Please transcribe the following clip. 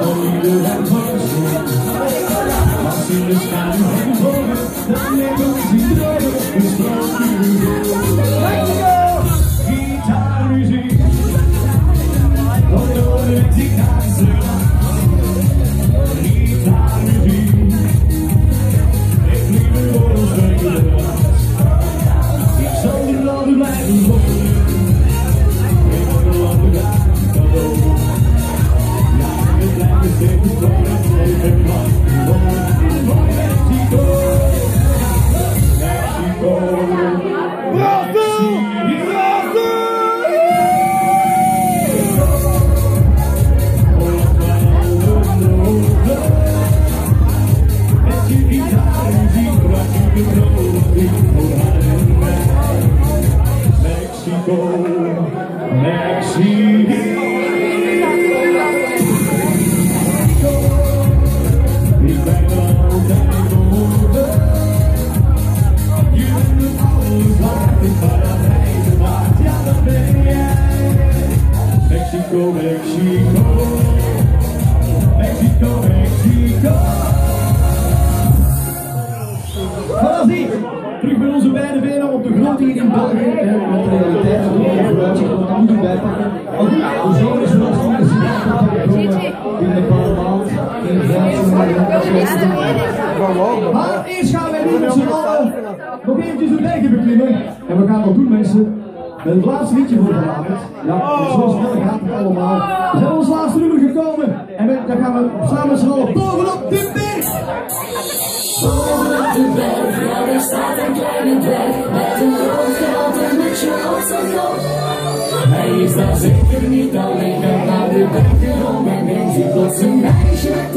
van lieden en volkslied. Als in de schaduw van de bomen, dan neemt ons in dromen, een strookje gitaarmuziek, op de Mexicaanse gitaarmuziek. Ik liep een oorlogsbrengen, ik zal die landen blijven wonen. Ik word een landbedrijf van lopen. Ja, we blijven steeds wonen, leven lang wonen in Mexico. Mexico, Mexico. Mexico, Mexico. Ik ben altijd behouden. Je bent alles waard, ik ga dat reizen waard. Ja, dat ben jij. Mexico, Mexico. Mexico, Mexico. Fantasie! Terug bij onze beide benen op de grond hier in België. En met de realiteit van de vooruitzicht, want dat moeten we bijpakken. Maar goed, de zomer is voor ons van de signaal dat we komen binnen een paar maanden. In de maar eerst gaan wij nu met z'n allen nog eventjes een bergje beklimmen. En we gaan dat doen, mensen, met het laatste liedje voor vanavond. Ja, zo snel gaat het allemaal. We zijn ons laatste nummer gekomen. En dan gaan we samen met z'n allen bovenop de berg. Bovenop de berg, ja daar staat een kleine dwerg, met een rood geld en mutsje op zijn kop. Hij is daar zeker niet alleen, gaat naar de bergen om en neemt hij plots een meisje met